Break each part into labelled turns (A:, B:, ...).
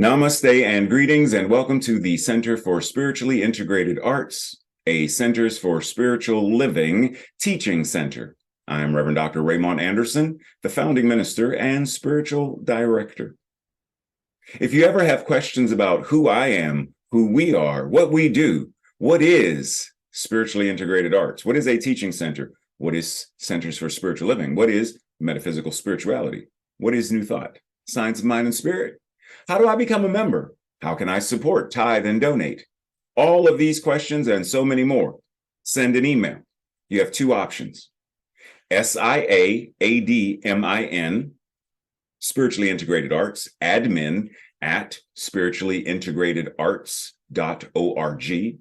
A: Namaste and greetings, and welcome to the Center for Spiritually Integrated Arts, a Centers for Spiritual Living teaching center. I'm Reverend Dr. Raymond Anderson, the founding minister and spiritual director. If you ever have questions about who I am, who we are, what we do, what is Spiritually Integrated Arts? What is a teaching center? What is Centers for Spiritual Living? What is metaphysical spirituality? What is New Thought? Science of Mind and Spirit? How do I become a member? How can I support, tithe, and donate? All of these questions and so many more. Send an email. You have two options. SIAADMIN, Spiritually Integrated Arts, admin at spirituallyintegratederarts.org,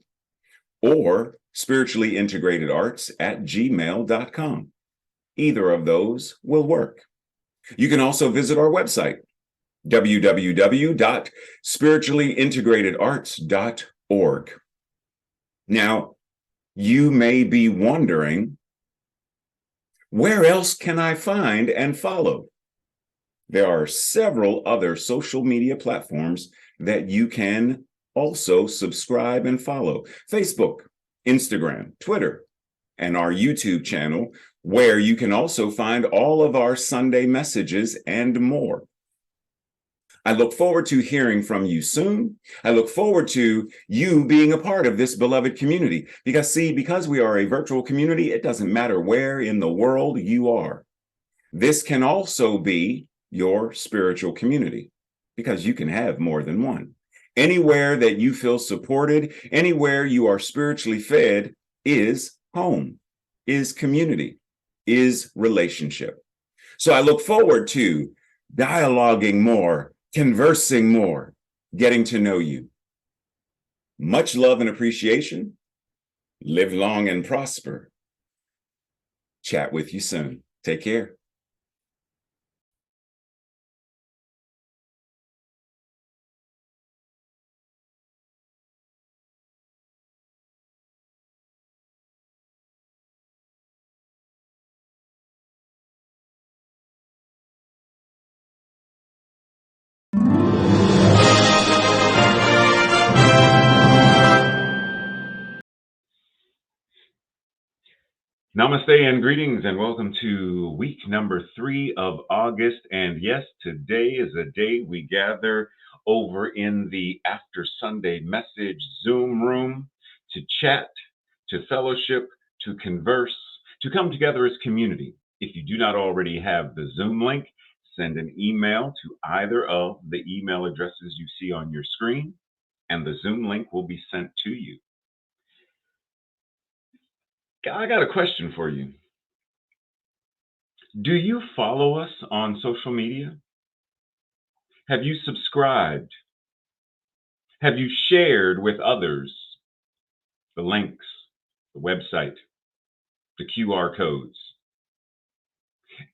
A: or spirituallyintegratederarts@gmail.com. Either of those will work. You can also visit our website, www.spirituallyintegratederarts.org. Now, you may be wondering, where else can I find and follow? There are several other social media platforms that you can also subscribe and follow. Facebook, Instagram, Twitter, and our YouTube channel, where you can also find all of our Sunday messages and more. I look forward to hearing from you soon. I look forward to you being a part of this beloved community. Because we are a virtual community, it doesn't matter where in the world you are. This can also be your spiritual community, because you can have more than one. Anywhere that you feel supported, anywhere you are spiritually fed is home, is community, is relationship. So I look forward to dialoguing more, conversing more, getting to know you. Much love and appreciation. Live long and prosper. Chat with you soon. Take care. Namaste and greetings, and welcome to week number 3 of August. And yes, today is a day we gather over in the After Sunday Message Zoom room to chat, to fellowship, to converse, to come together as community. If you do not already have the Zoom link, send an email to either of the email addresses you see on your screen, and the Zoom link will be sent to you. I got a question for you. Do you follow us on social media? Have you subscribed? Have you shared with others the links, the website, the QR codes?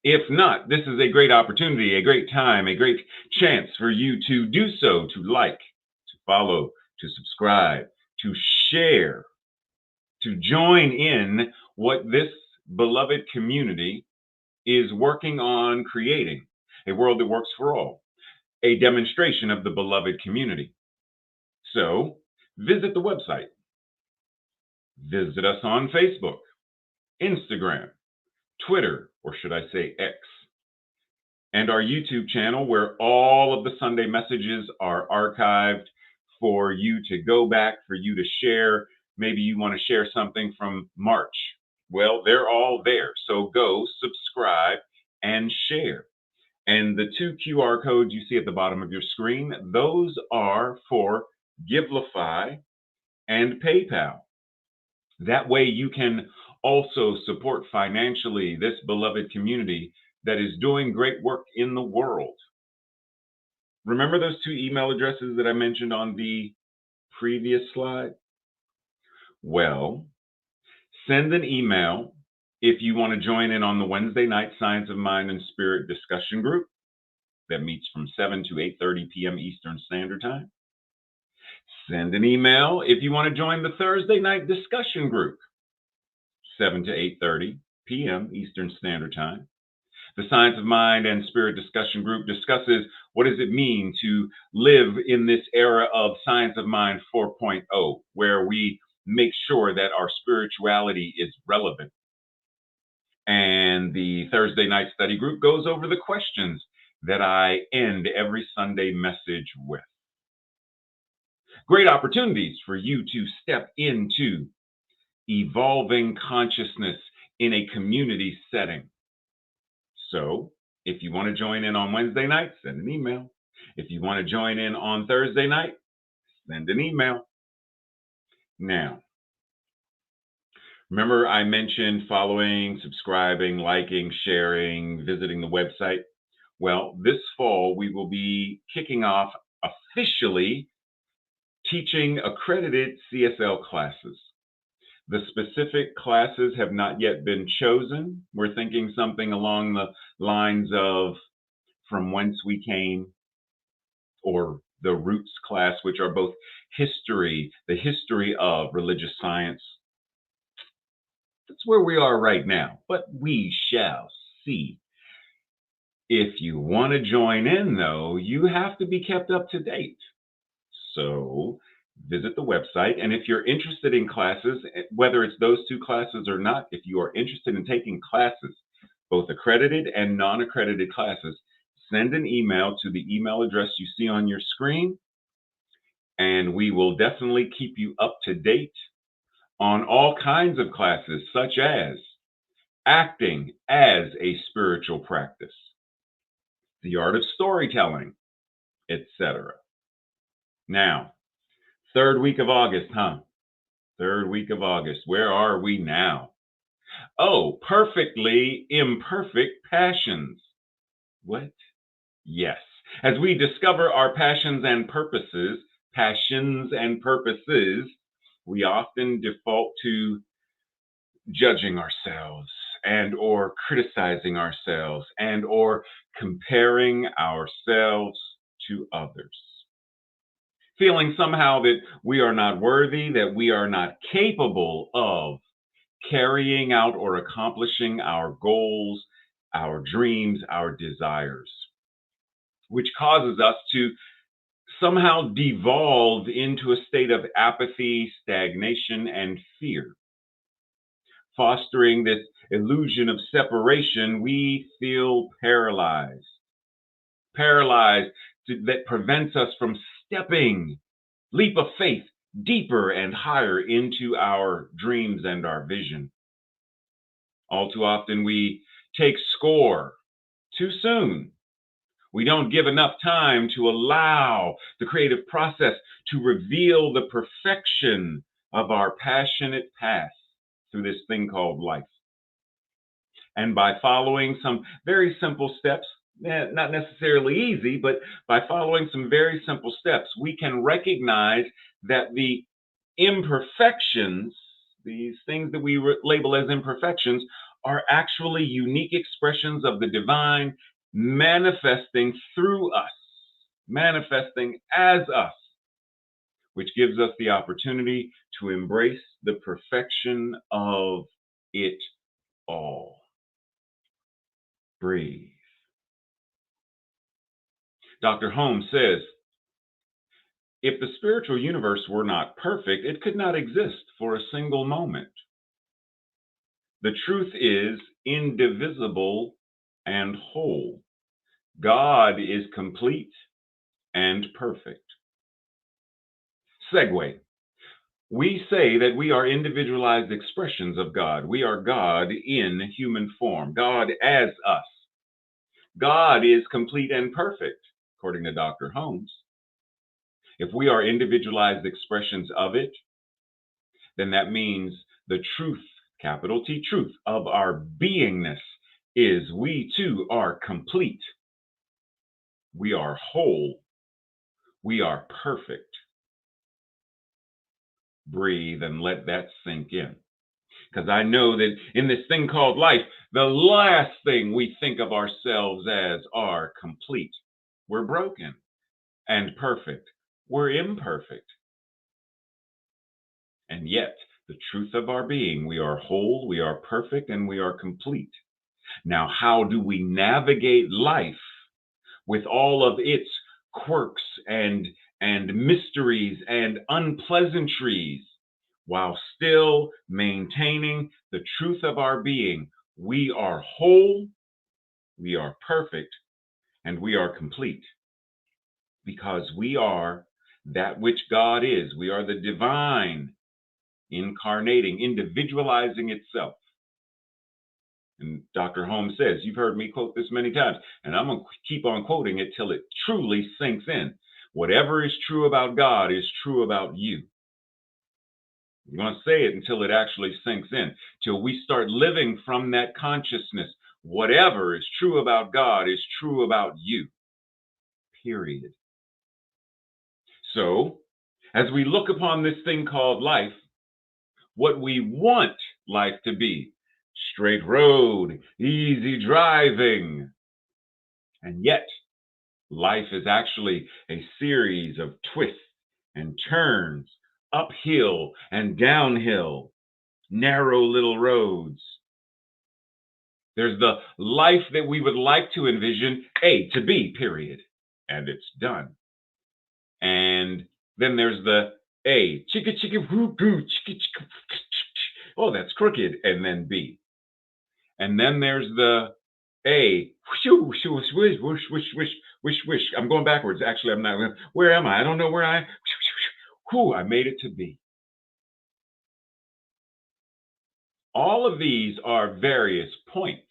A: If not, this is a great opportunity, a great time, a great chance for you to do so, to like, to follow, to subscribe, to share, to join in what this beloved community is working on creating, a world that works for all, a demonstration of the beloved community. So visit the website, visit us on Facebook, Instagram, Twitter, or should I say X, and our YouTube channel, where all of the Sunday messages are archived for you to go back, for you to share. Maybe you want to share something from March. Well, they're all there. So go subscribe and share. And the 2 QR codes you see at the bottom of your screen, those are for Givelify and PayPal. That way you can also support financially this beloved community that is doing great work in the world. Remember those 2 email addresses that I mentioned on the previous slide? Well, send an email if you want to join in on the Wednesday night Science of Mind and Spirit discussion group that meets from 7 to 8:30 p.m. Eastern Standard Time. Send an email if you want to join the Thursday night discussion group, 7 to 8:30 p.m. Eastern Standard Time. The Science of Mind and Spirit discussion group discusses what does it mean to live in this era of Science of Mind 4.0, where we make sure that our spirituality is relevant. And the Thursday night study group goes over the questions that I end every Sunday message with. Great opportunities for you to step into evolving consciousness in a community setting. So, if you want to join in on Wednesday night, send an email. If you want to join in on Thursday night, send an email. Now, remember I mentioned following, subscribing, liking, sharing, visiting the website? Well, this fall we will be kicking off officially teaching accredited CSL classes. The specific classes have not yet been chosen. We're thinking something along the lines of From Whence We Came or the Roots class, which are both history, the history of religious science. That's where we are right now, but we shall see. If you want to join in, though, you have to be kept up to date. So visit the website. And if you're interested in classes, whether it's those two classes or not, if you are interested in taking classes, both accredited and non-accredited classes, send an email to the email address you see on your screen, and we will definitely keep you up to date on all kinds of classes, such as acting as a spiritual practice, the art of storytelling, etc. Now, third week of August, huh? Third week of August. Where are we now? Oh, perfectly imperfect passions. What? Yes. As we discover our passions and purposes, we often default to judging ourselves and or criticizing ourselves and or comparing ourselves to others. Feeling somehow that we are not worthy, that we are not capable of carrying out or accomplishing our goals, our dreams, our desires, which causes us to somehow devolve into a state of apathy, stagnation, and fear. Fostering this illusion of separation, we feel paralyzed. That prevents us from stepping, leap of faith, deeper and higher into our dreams and our vision. All too often we take score too soon. We don't give enough time to allow the creative process to reveal the perfection of our passionate path through this thing called life. And by following some very simple steps, not necessarily easy, but by following some very simple steps, we can recognize that the imperfections, these things that we label as imperfections, are actually unique expressions of the divine manifesting through us, manifesting as us, which gives us the opportunity to embrace the perfection of it all. Breathe. Dr. Holmes says, if the spiritual universe were not perfect, it could not exist for a single moment. The truth is indivisible and whole. God is complete and perfect. Segue. We say that we are individualized expressions of God. We are God in human form, God as us. God is complete and perfect, according to Dr. Holmes. If we are individualized expressions of it, then that means the truth, capital T truth, of our beingness is we too are complete. We are whole. We are perfect. Breathe and let that sink in. Because I know that in this thing called life, the last thing we think of ourselves as are complete. We're broken and perfect. We're imperfect. And yet, the truth of our being, we are whole, we are perfect, and we are complete. Now, how do we navigate life with all of its quirks and mysteries and unpleasantries while still maintaining the truth of our being? We are whole, we are perfect, and we are complete because we are that which God is. We are the divine incarnating, individualizing itself. And Dr. Holmes says, you've heard me quote this many times, and I'm going to keep on quoting it till it truly sinks in. Whatever is true about God is true about you. You're going to say it until it actually sinks in, till we start living from that consciousness. Whatever is true about God is true about you, period. So, as we look upon this thing called life, what we want life to be, straight road, easy driving. And yet, life is actually a series of twists and turns, uphill and downhill, narrow little roads. There's the life that we would like to envision, A to B, period. And it's done. And then there's the A, chicka chicka whoo goo, chicka chicka, oh, that's crooked, and then B. And then there's the A, whoosh, whoosh, whoosh, whoosh, whoosh, whoosh, whoosh, whoosh. I'm going backwards. Actually, I'm not. Where am I? I don't know where I. Whew, I made it to B. All of these are various points,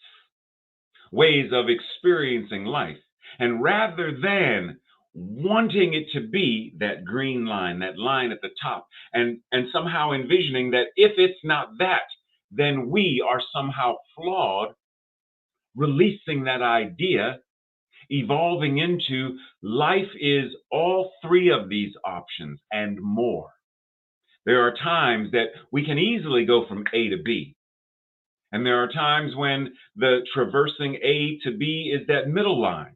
A: ways of experiencing life. And rather than wanting it to be that green line, that line at the top, and somehow envisioning that if it's not that, then we are somehow flawed, releasing that idea, evolving into life is all three of these options and more. There are times that we can easily go from A to B. And there are times when the traversing A to B is that middle line.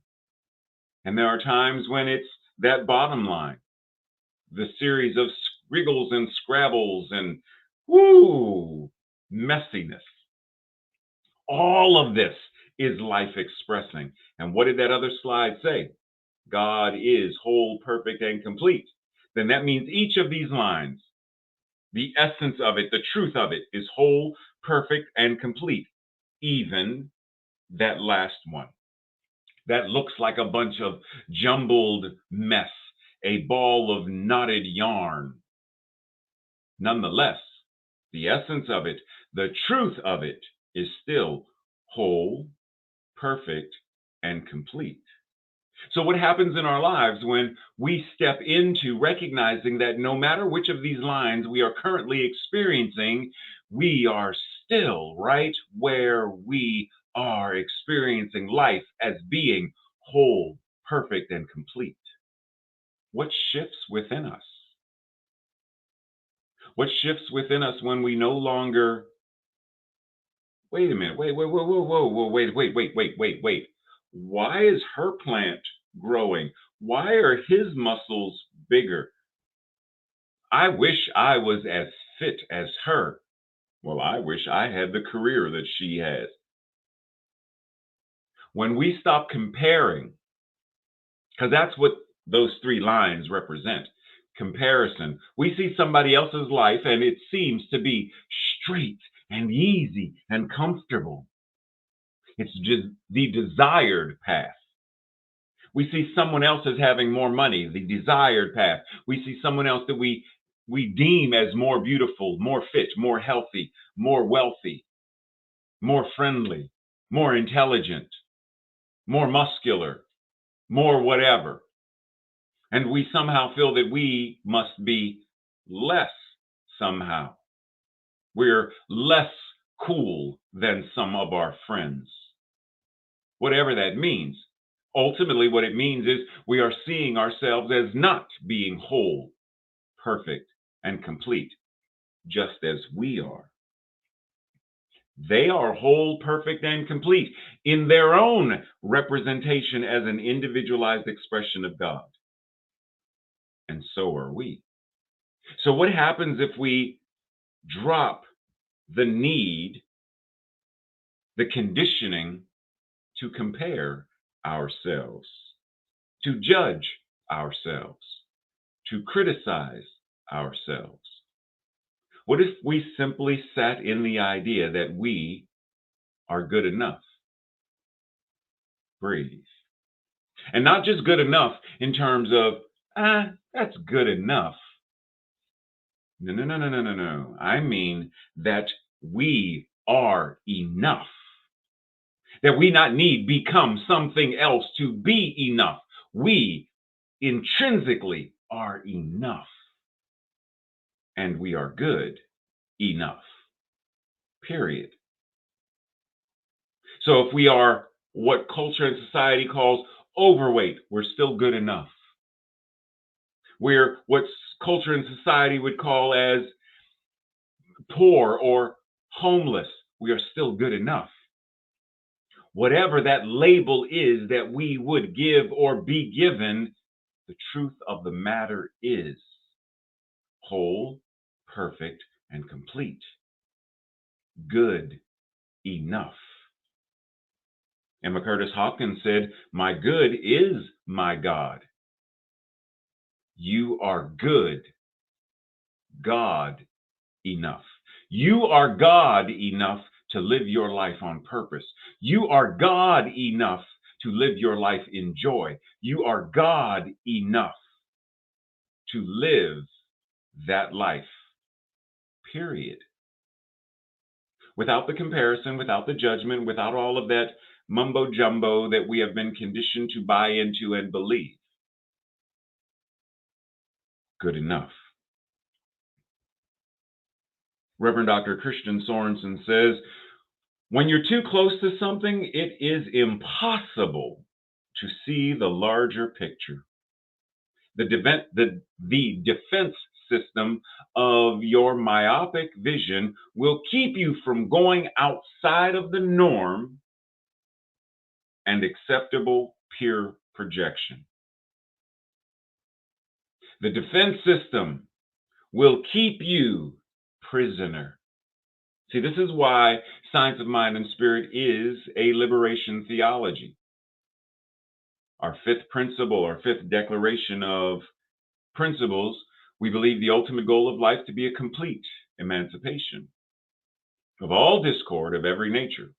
A: And there are times when it's that bottom line, the series of scriggles and scrabbles and whoo, messiness. All of this is life expressing. And what did that other slide say? God is whole, perfect, and complete. Then that means each of these lines, the essence of it, the truth of it, is whole, perfect, and complete. Even that last one. That looks like a bunch of jumbled mess, a ball of knotted yarn. Nonetheless, the essence of it, the truth of it, is still whole, perfect, and complete. So, what happens in our lives when we step into recognizing that no matter which of these lines we are currently experiencing, we are still right where we are experiencing life as being whole, perfect, and complete? What shifts within us? What shifts within us when we no longer, wait a minute, wait. Why is her plant growing? Why are his muscles bigger? I wish I was as fit as her. Well, I wish I had the career that she has. When we stop comparing, because that's what those three lines represent, comparison. We see somebody else's life and it seems to be straight and easy and comfortable. It's just the desired path. We see someone else as having more money, the desired path. We see someone else that we deem as more beautiful, more fit, more healthy, more wealthy, more friendly, more intelligent, more muscular, more whatever. And we somehow feel that we must be less somehow. We're less cool than some of our friends. Whatever that means. Ultimately, what it means is we are seeing ourselves as not being whole, perfect, and complete, just as we are. They are whole, perfect, and complete in their own representation as an individualized expression of God. And so are we. So, what happens if we drop the need the conditioning to compare ourselves, to judge ourselves, to criticize ourselves. What if we simply sat in the idea that we are good enough? Breathe. And not just good enough in terms of, that's good enough. No, no, no, no, no, no, no. I mean that we are enough. That we not need become something else to be enough. We intrinsically are enough. And we are good enough. Period. So if we are what culture and society calls overweight, we're still good enough. We're what culture and society would call as poor or homeless, we are still good enough. Whatever that label is that we would give or be given, the truth of the matter is whole, perfect, and complete. Good enough. Emma Curtis Hopkins said, "My good is my God." You are good, God enough. You are God enough to live your life on purpose. You are God enough to live your life in joy. You are God enough to live that life, period. Without the comparison, without the judgment, without all of that mumbo jumbo that we have been conditioned to buy into and believe. Good enough. Reverend Dr. Christian Sorensen says, when you're too close to something, it is impossible to see the larger picture. The defense system of your myopic vision will keep you from going outside of the norm and acceptable peer projection. The defense system will keep you prisoner. See, this is why Science of Mind and Spirit is a liberation theology. Our fifth principle, our fifth declaration of principles, we believe the ultimate goal of life to be a complete emancipation of all discord of every nature.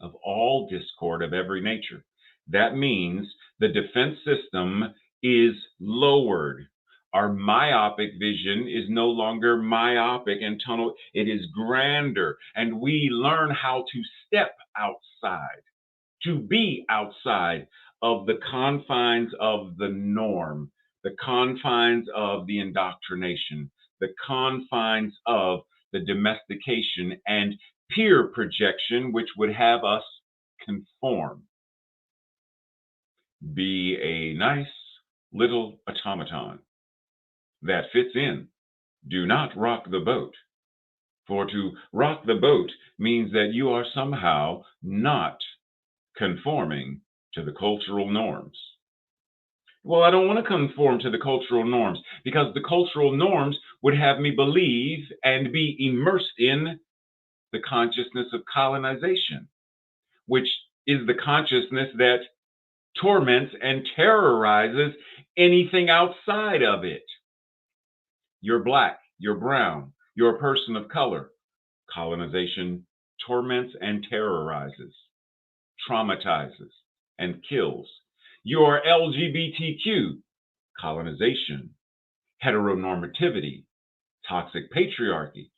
A: Of all discord of every nature. That means the defense system is lowered. Our myopic vision is no longer myopic and tunnel. It is grander. And we learn how to step outside, to be outside of the confines of the norm, the confines of the indoctrination, the confines of the domestication and peer projection, which would have us conform. Be a nice little automaton that fits in. Do not rock the boat. For to rock the boat means that you are somehow not conforming to the cultural norms. Well, I don't want to conform to the cultural norms because the cultural norms would have me believe and be immersed in the consciousness of colonization, which is the consciousness that torments and terrorizes anything outside of it. You're black, you're brown, you're a person of color. Colonization torments and terrorizes, traumatizes, and kills. You're LGBTQ. Colonization, heteronormativity, toxic patriarchy.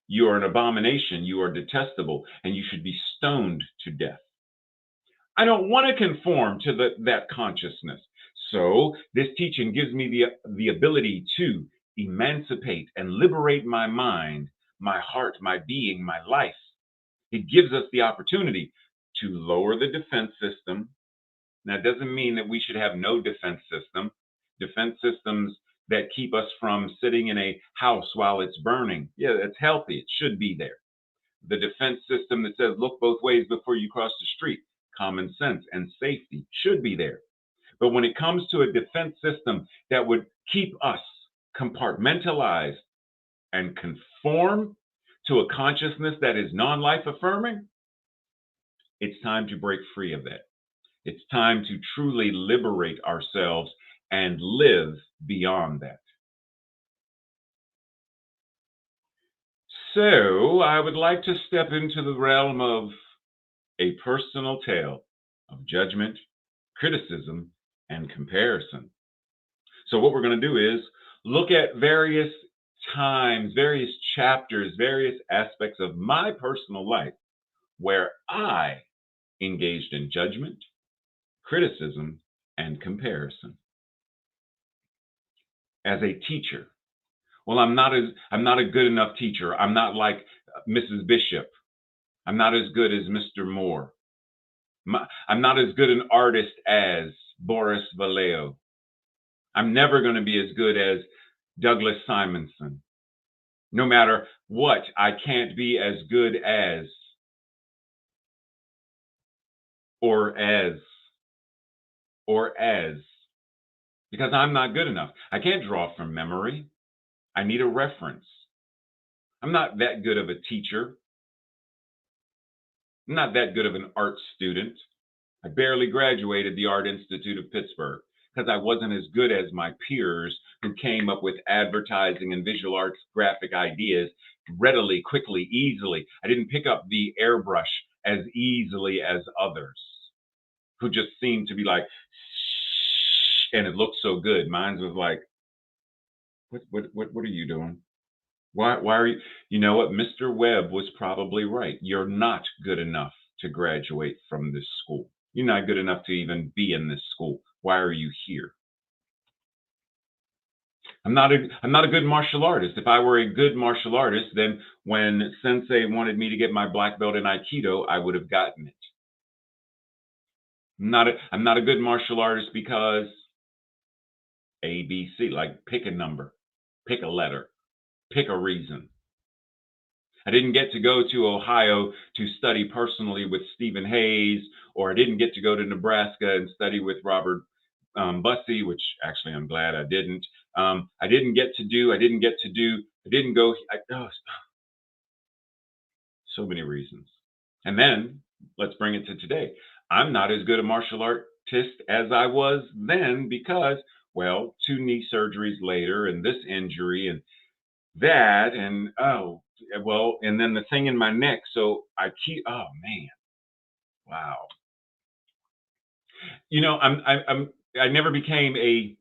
A: You are an abomination, you are detestable, and you should be stoned to death. I don't want to conform to that consciousness. So this teaching gives me the ability to emancipate and liberate my mind, my heart, my being, my life. It gives us the opportunity to lower the defense system. Now, it doesn't mean that we should have no defense system. Defense systems that keep us from sitting in a house while it's burning. Yeah, that's healthy. It should be there. The defense system that says, look both ways before you cross the street. Common sense and safety should be there. But when it comes to a defense system that would keep us compartmentalized and conform to a consciousness that is non-life affirming, It's time to break free of that. It's time to truly liberate ourselves and live beyond that. So, I would like to step into the realm of a personal tale of judgment, criticism, and comparison. So, what we're going to do is look at various times, various chapters, various aspects of my personal life where I engaged in judgment, criticism, and comparison. As a teacher, well, I'm not a good enough teacher. I'm not like Mrs. Bishop. I'm not as good as Mr. Moore. I'm not as good an artist as Boris Vallejo. I'm never going to be as good as Douglas Simonson. No matter what, I can't be as good as or as or as because I'm not good enough. I can't draw from memory. I need a reference. I'm not that good of a teacher. I'm not that good of an art student. I barely graduated the Art Institute of Pittsburgh because I wasn't as good as my peers who came up with advertising and visual arts graphic ideas readily, quickly, easily. I didn't pick up the airbrush as easily as others who just seemed to be like, and it looked so good. Mine was like, what are you doing? Why are you? You know what? Mr. Webb was probably right. You're not good enough to graduate from this school. You're not good enough to even be in this school. Why are you here? I'm not a good martial artist. If I were a good martial artist, then when Sensei wanted me to get my black belt in Aikido, I would have gotten it. I'm not a good martial artist because A, B, C. Like pick a number, pick a letter, pick a reason. I didn't get to go to Ohio to study personally with Stephen Hayes, or I didn't get to go to Nebraska and study with Robert Bussey, which actually I'm glad I didn't. I didn't get to do. I didn't get to do. I didn't go. Oh, so many reasons. And then let's bring it to today. I'm not as good a martial artist as I was then because, well, two knee surgeries later, and this injury, and that, and oh, well, and then the thing in my neck. So I keep. Oh man, wow. You know, I never became an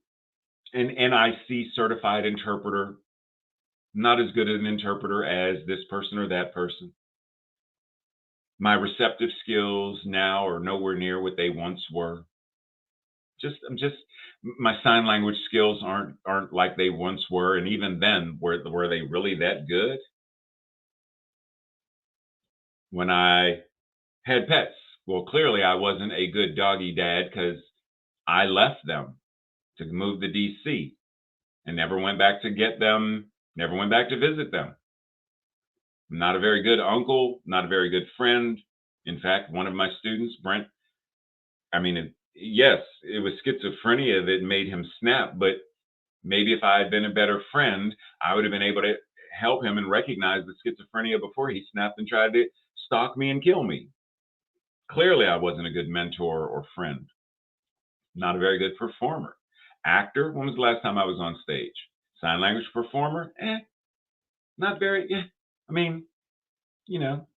A: NIC certified interpreter. Not as good an interpreter as this person or that person. My receptive skills now are nowhere near what they once were. I'm just my sign language skills aren't like they once were, and even then, were they really that good? When I had pets, well, clearly I wasn't a good doggy dad because I left them to move to DC and never went back to get them, never went back to visit them. I'm not a very good uncle, not a very good friend. In fact, one of my students, Brent, I mean, yes, it was schizophrenia that made him snap, but maybe if I had been a better friend, I would have been able to help him and recognize the schizophrenia before he snapped and tried to stalk me and kill me. Clearly, I wasn't a good mentor or friend. Not a very good performer. Actor, when was the last time I was on stage? Sign language performer, not very, I mean, you know.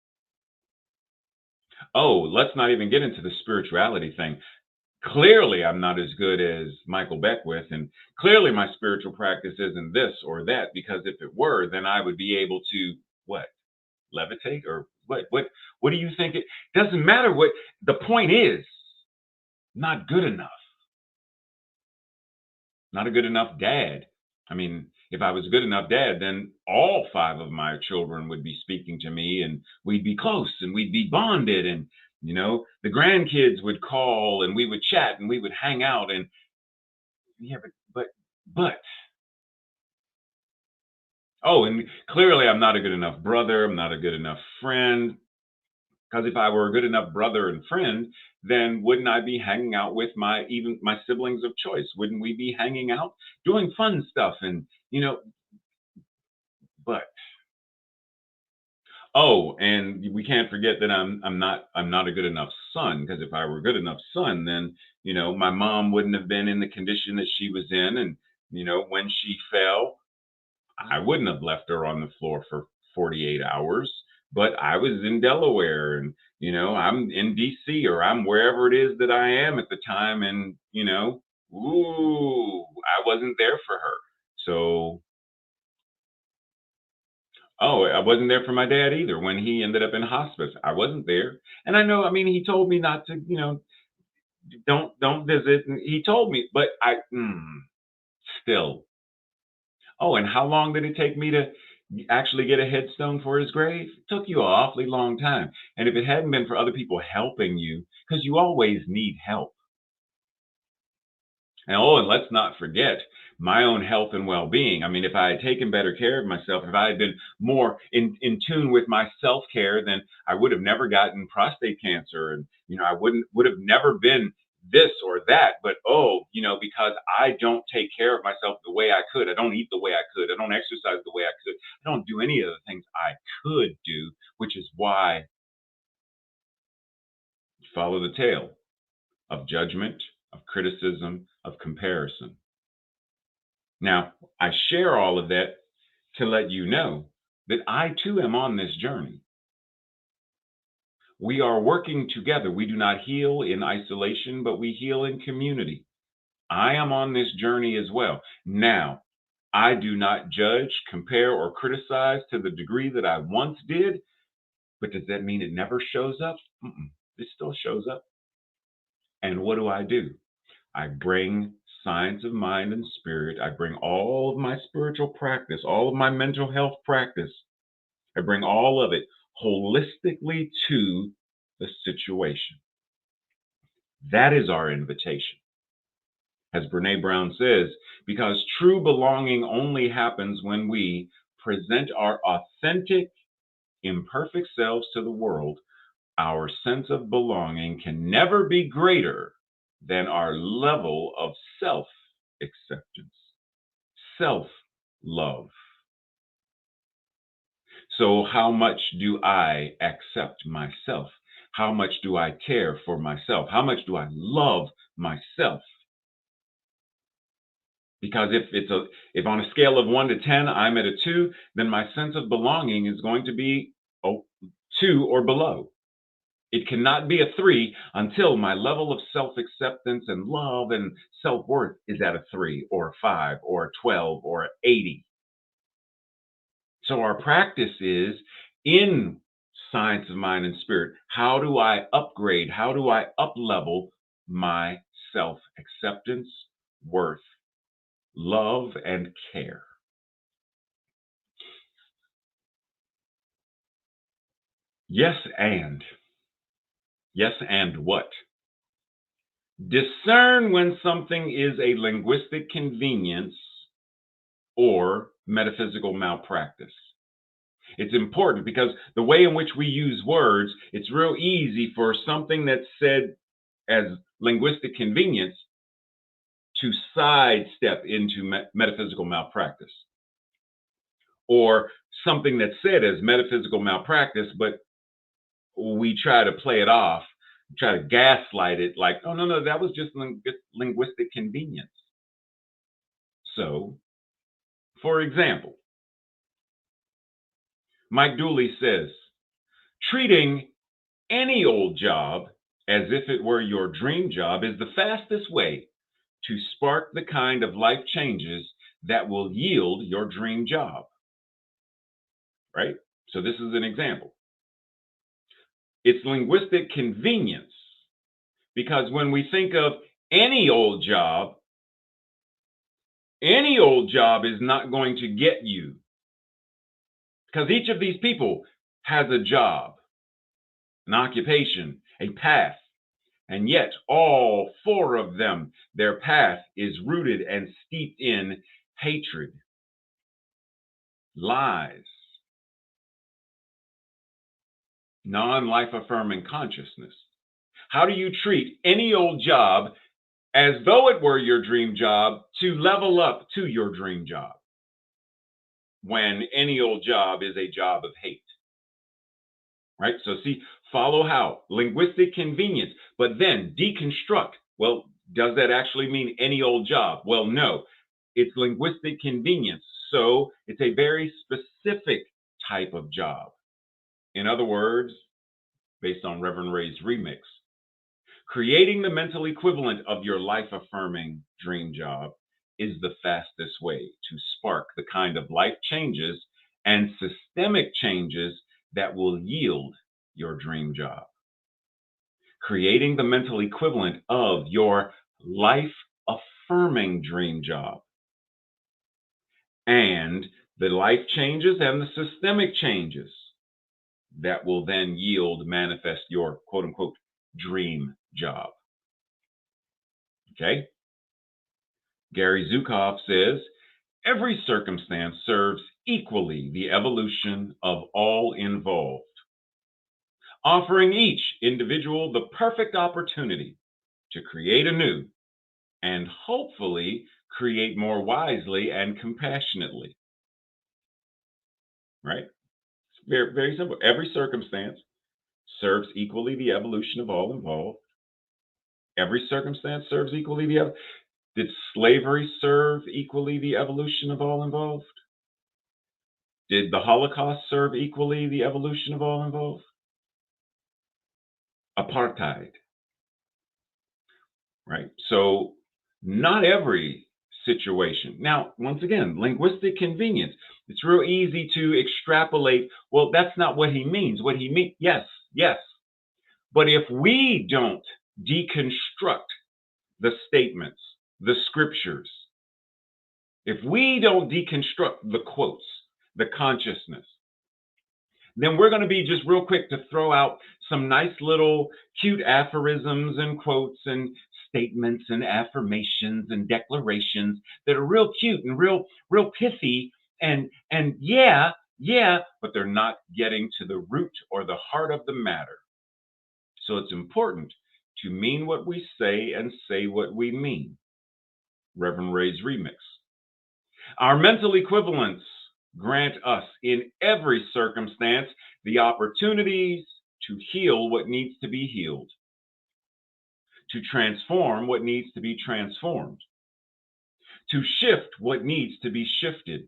A: Oh, let's not even get into the spirituality thing. Clearly, I'm not as good as Michael Beckwith, and clearly my spiritual practice isn't this or that, because if it were, then I would be able to what? Levitate or what do you think it doesn't matter what the point is, not good enough. Not a good enough dad. I mean, if I was a good enough dad, then all five of my children would be speaking to me and we'd be close and we'd be bonded. And, the grandkids would call and we would chat and we would hang out. And yeah, but, oh, and clearly I'm not a good enough brother. I'm not a good enough friend. Because if I were a good enough brother and friend, then wouldn't I be hanging out with even my siblings of choice? Wouldn't we be hanging out doing fun stuff? And but Oh, and we can't forget that I'm not a good enough son, because if I were a good enough son, then my mom wouldn't have been in the condition that she was in, and when she fell, I wouldn't have left her on the floor for 48 hours. But I was in Delaware, and I'm in DC, or I'm wherever it is that I am at the time, and ooh, I wasn't there for her. So, oh, I wasn't there for my dad either when he ended up in hospice. I wasn't there. And I know, I mean, he told me not to, don't visit. And he told me, but still. Oh, and how long did it take me to actually get a headstone for his grave? It took you an awfully long time. And if it hadn't been for other people helping you, because you always need help. And let's not forget my own health and well-being. I mean, if I had taken better care of myself, if I had been more in tune with my self-care, then I would have never gotten prostate cancer, and I would have never been this or that. But because I don't take care of myself the way I could, I don't eat the way I could, I don't exercise the way I could, I don't do any of the things I could do, which is why follow the tail of judgment, of criticism, of comparison. Now, I share all of that to let you know that I too am on this journey. We are working together. We do not heal in isolation, but we heal in community. I am on this journey as well. Now, I do not judge, compare, or criticize to the degree that I once did, but does that mean it never shows up? Mm-mm. It still shows up. And what do? I bring science of mind and spirit. I bring all of my spiritual practice, all of my mental health practice. I bring all of it holistically to the situation. That is our invitation. As Brene Brown says, because true belonging only happens when we present our authentic, imperfect selves to the world, our sense of belonging can never be greater than our level of self acceptance, self love. So, how much do I accept myself? How much do I care for myself? How much do I love myself? Because if on a scale of 1 to 10 I'm at a 2, then my sense of belonging is going to be a 2 or below. It cannot be a 3 until my level of self acceptance and love and self worth is at a 3 or a 5 or a 12 or 80. So our practice is in science of mind and spirit. How do I upgrade? How do I up level my self acceptance, worth, love, and care? Yes, and. Yes, and what? Discern when something is a linguistic convenience or metaphysical malpractice. It's important because the way in which we use words, it's real easy for something that's said as linguistic convenience to sidestep into metaphysical malpractice, or something that's said as metaphysical malpractice, but we try to play it off, try to gaslight it like, oh, no, no, that was just linguistic convenience. So, for example, Mike Dooley says, treating any old job as if it were your dream job is the fastest way to spark the kind of life changes that will yield your dream job, right? So, this is an example. It's linguistic convenience because when we think of any old job, any old job is not going to get you because each of these people has a job, an occupation, a path. And yet, all four of them, their path is rooted and steeped in hatred, lies, non life affirming consciousness. How do you treat any old job as though it were your dream job to level up to your dream job when any old job is a job of hate? right? So see, follow how? Linguistic convenience, but then deconstruct. Well, does that actually mean any old job? Well, no. It's linguistic convenience. So it's a very specific type of job. In other words, based on Reverend Ray's remix, creating the mental equivalent of your life affirming dream job is the fastest way to spark the kind of life changes and systemic changes that will yield your dream job. Creating the mental equivalent of your life affirming dream job and the life changes and the systemic changes that will then yield, manifest your quote unquote dream job. Okay? Gary Zukov says, every circumstance serves equally the evolution of all involved, offering each individual the perfect opportunity to create anew and hopefully create more wisely and compassionately. Right? It's very, very simple. Every circumstance serves equally the evolution of all involved. Every circumstance serves equally the. Did slavery serve equally the evolution of all involved? Did the Holocaust serve equally the evolution of all involved? Apartheid, right? So, not every situation. Now, once again, linguistic convenience. It's real easy to extrapolate. Well, that's not what he means. What he means, yes, yes. But if we don't deconstruct the statements, the scriptures, if we don't deconstruct the quotes, the consciousness, then we're going to be just real quick to throw out some nice little cute aphorisms and quotes and statements and affirmations and declarations that are real cute and real pithy and yeah, but they're not getting to the root or the heart of the matter. So it's important to mean what we say and say what we mean. Reverend Ray's remix. Our mental equivalents grant us in every circumstance the opportunities to heal what needs to be healed, to transform what needs to be transformed, to shift what needs to be shifted,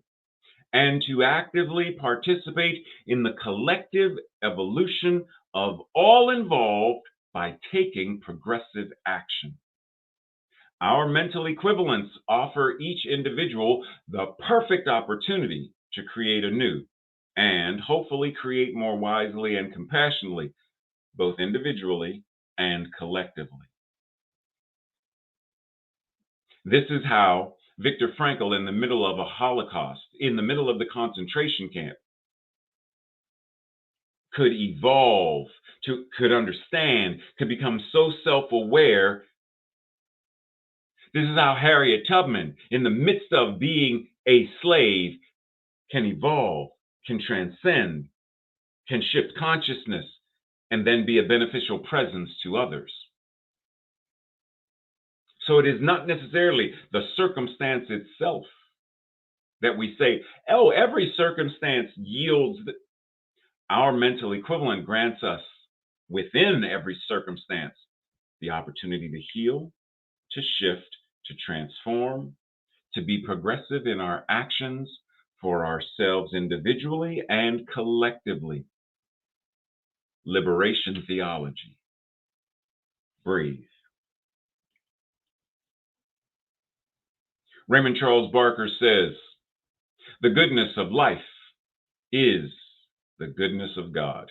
A: and to actively participate in the collective evolution of all involved by taking progressive action. Our mental equivalents offer each individual the perfect opportunity to create anew and hopefully create more wisely and compassionately, both individually and collectively. This is how Viktor Frankl, in the middle of a Holocaust, in the middle of the concentration camp, could evolve, could understand, could become so self-aware. This is how Harriet Tubman, in the midst of being a slave, can evolve, can transcend, can shift consciousness, and then be a beneficial presence to others. So it is not necessarily the circumstance itself that we say, oh, every circumstance yields. Our mental equivalent grants us within every circumstance the opportunity to heal, to shift, to transform, to be progressive in our actions for ourselves individually and collectively. Liberation theology. Breathe. Raymond Charles Barker says, the goodness of life is the goodness of God.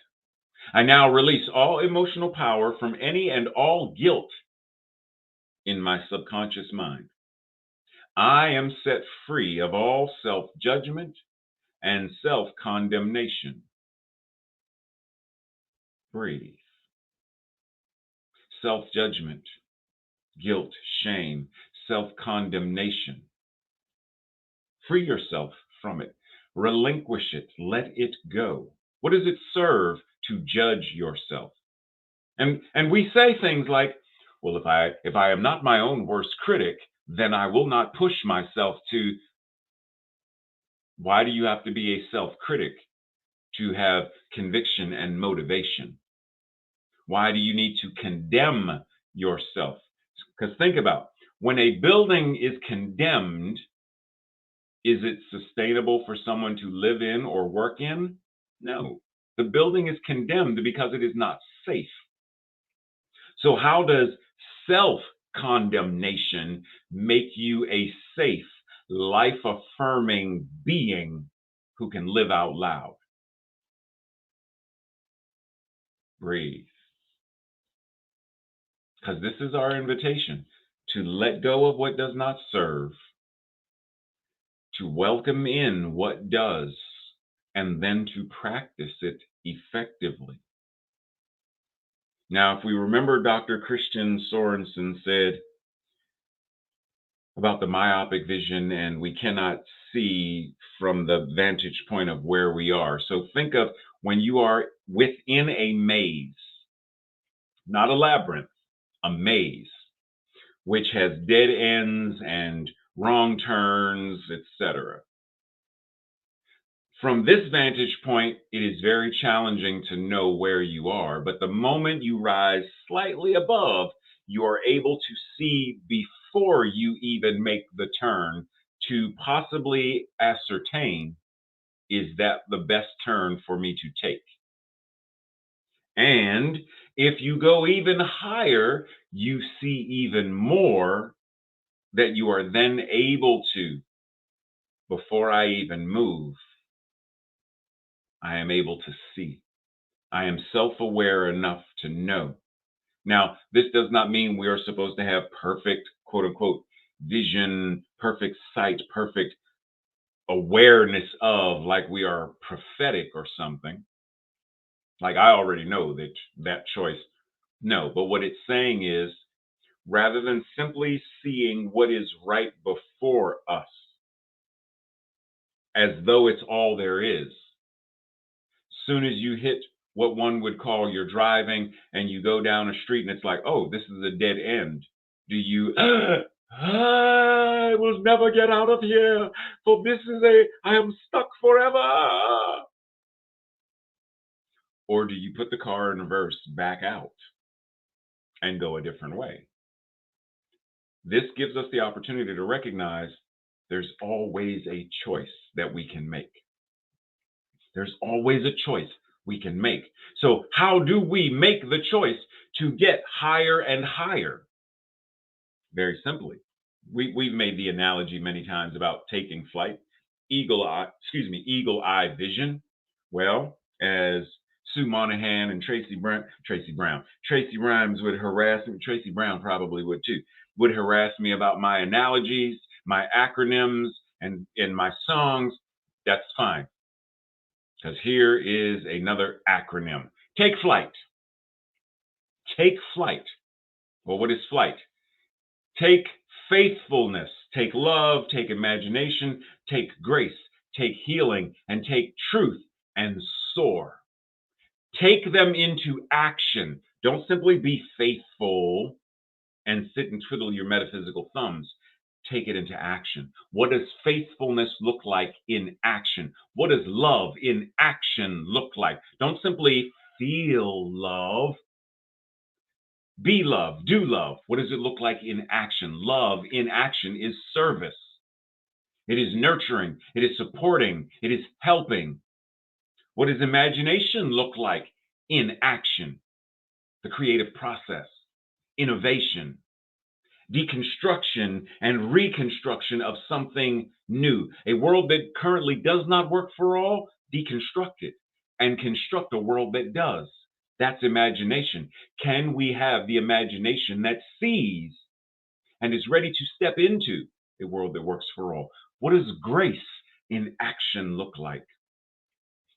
A: I now release all emotional power from any and all guilt in my subconscious mind. I am set free of all self-judgment and self-condemnation. Breathe. Self-judgment, guilt, shame, self-condemnation. Free yourself from it. Relinquish it. Let it go. What does it serve to judge yourself? And we say things like, well, if I am not my own worst critic, then I will not push myself to. Why do you have to be a self-critic to have conviction and motivation? Why do you need to condemn yourself? Because think about, when a building is condemned, is it sustainable for someone to live in or work in? No. The building is condemned because it is not safe. So, how does self condemnation make you a safe, life affirming being who can live out loud? Breathe. Because this is our invitation to let go of what does not serve, to welcome in what does, and then to practice it effectively. Now, if we remember, Dr. Christian Sorensen said about the myopic vision, and we cannot see from the vantage point of where we are. So think of when you are within a maze, not a labyrinth, a maze, which has dead ends and wrong turns, etc. From this vantage point, it is very challenging to know where you are, but the moment you rise slightly above, you are able to see before you even make the turn to possibly ascertain, is that the best turn for me to take? And if you go even higher, you see even more that you are then able to, before I even move, I am able to see. I am self aware enough to know. Now, this does not mean we are supposed to have perfect, quote unquote, vision, perfect sight, perfect awareness of, like we are prophetic or something. Like I already know that choice. No, but what it's saying is, rather than simply seeing what is right before us as though it's all there is, soon as you hit what one would call you're driving and you go down a street and it's like, oh, this is a dead end. Do you, I will never get out of here, for I am stuck forever? Or do you put the car in reverse, back out, and go a different way? This gives us the opportunity to recognize there's always a choice that we can make. There's always a choice we can make. So, how do we make the choice to get higher and higher? Very simply, we've made the analogy many times about taking flight, eagle eye vision. Well, as Sue Monahan and Tracy Rhymes would harass me. Tracy Brown probably would too. Would harass me about my analogies, my acronyms, and in my songs. That's fine. Because here is another acronym. Take flight. Take flight. Well, what is flight? Take faithfulness, take love, take imagination, take grace, take healing, and take truth and soar. Take them into action. Don't simply be faithful and sit and twiddle your metaphysical thumbs. Take it into action. What does faithfulness look like in action? What does love in action look like? Don't simply feel love. Be love, do love. What does it look like in action? Love in action is service. It is nurturing. It is supporting. It is helping. What does imagination look like in action? The creative process, innovation, deconstruction and reconstruction of something new. A world that currently does not work for all, deconstruct it and construct a world that does. That's imagination. Can we have the imagination that sees and is ready to step into a world that works for all? What does grace in action look like?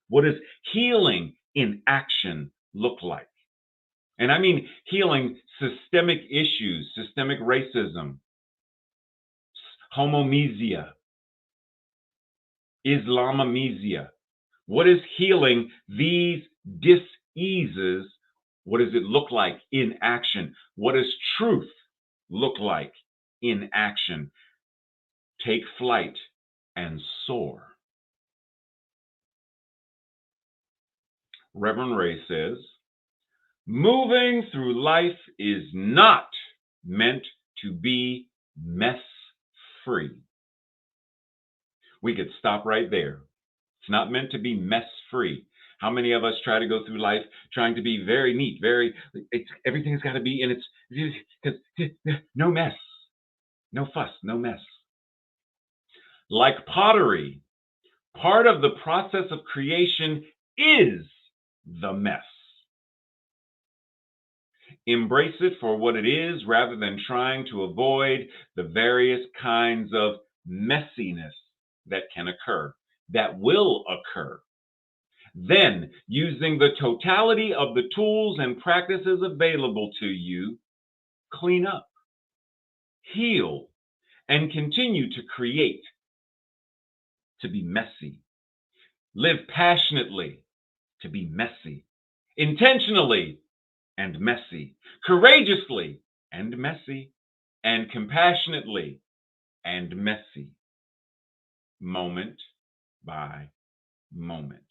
A: What does healing in action look like? And I mean healing systemic issues, systemic racism, homomesia, Islamomesia. What is healing these diseases? What does it look like in action? What does truth look like in action? Take flight and soar. Reverend Ray says, moving through life is not meant to be mess free. We could stop right there. It's not meant to be mess free. How many of us try to go through life trying to be very neat, everything's got to be in its, because no mess, no fuss, no mess. Like pottery, part of the process of creation is the mess. Embrace it for what it is rather than trying to avoid the various kinds of messiness that can occur, that will occur. Then, using the totality of the tools and practices available to you, clean up, heal, and continue to create, to be messy. Live passionately, to be messy. Intentionally, and messy. Courageously, and messy. And compassionately, and messy. Moment by moment.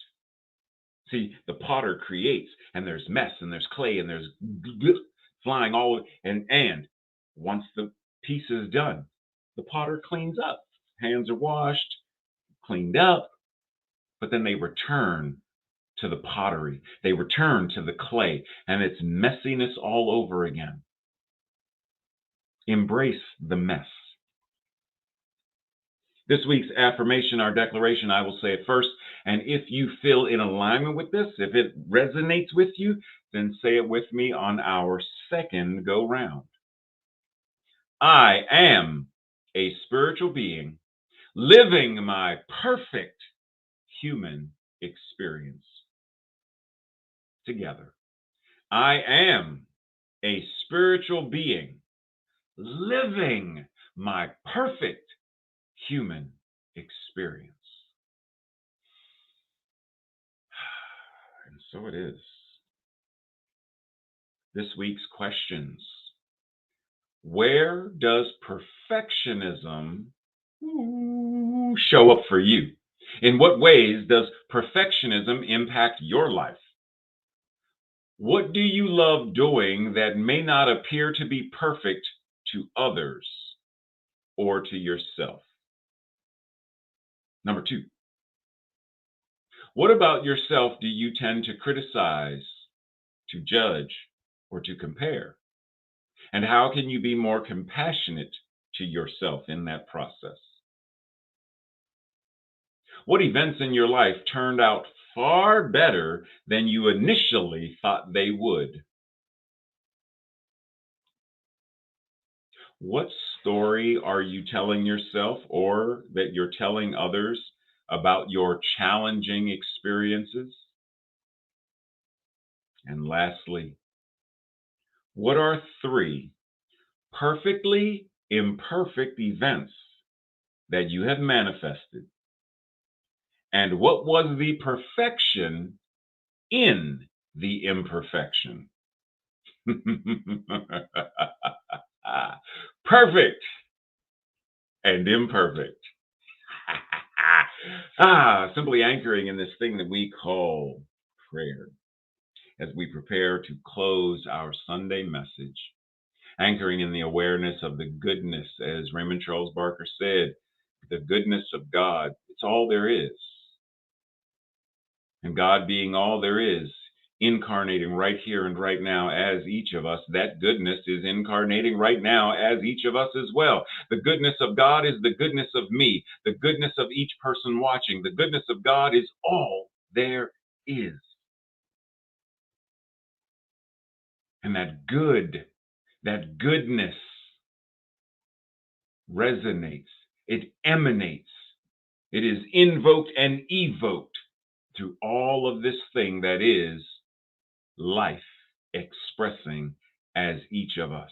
A: See, the potter creates, and there's mess, and there's clay, and there's flying all, and once the piece is done, the potter cleans up. Hands are washed, cleaned up, but then they return to the pottery. They return to the clay, and it's messiness all over again. Embrace the mess. This week's affirmation, our declaration, I will say it first. And if you feel in alignment with this, if it resonates with you, then say it with me on our second go round. I am a spiritual being living my perfect human experience. Together. I am a spiritual being living my perfect human experience. And so it is. This week's questions. Where does perfectionism show up for you? In what ways does perfectionism impact your life? What do you love doing that may not appear to be perfect to others or to yourself? Number 2, what about yourself do you tend to criticize, to judge, or to compare? And how can you be more compassionate to yourself in that process? What events in your life turned out far better than you initially thought they would? What story are you telling yourself or that you're telling others about your challenging experiences? And lastly, what are 3 perfectly imperfect events that you have manifested? And what was the perfection in the imperfection? Perfect and imperfect. Simply anchoring in this thing that we call prayer as we prepare to close our Sunday message, anchoring in the awareness of the goodness, as Raymond Charles Barker said, the goodness of God. It's all there is. And God being all there is, incarnating right here and right now as each of us, that goodness is incarnating right now as each of us as well. The goodness of God is the goodness of me, the goodness of each person watching. The goodness of God is all there is. And that goodness resonates, it emanates, it is invoked and evoked through all of this thing that is life expressing as each of us.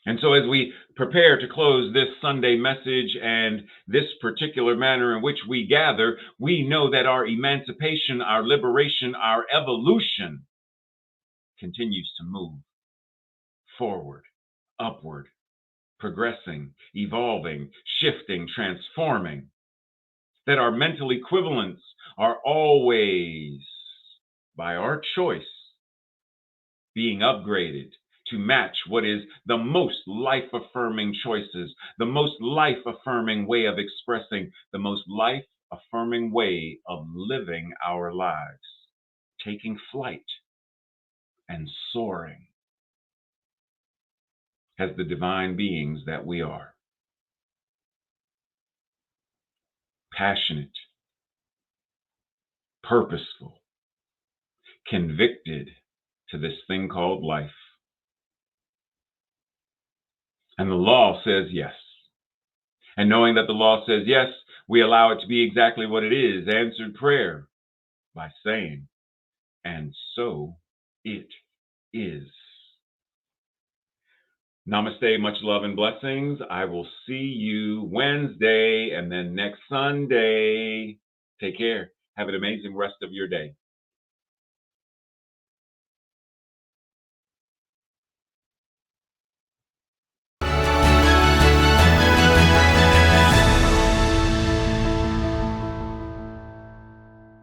A: And so as we prepare to close this Sunday message and this particular manner in which we gather, we know that our emancipation, our liberation, our evolution continues to move forward, upward, progressing, evolving, shifting, transforming. that our mental equivalents are always, by our choice, being upgraded to match what is the most life affirming choices, the most life affirming way of expressing, the most life affirming way of living our lives, taking flight and soaring as the divine beings that we are. Passionate, purposeful, convicted to this thing called life. And the law says yes. And knowing that the law says yes, we allow it to be exactly what it is, answered prayer, by saying, and so it is. Namaste, much love and blessings. I will see you Wednesday and then next Sunday. Take care. Have an amazing rest of your day.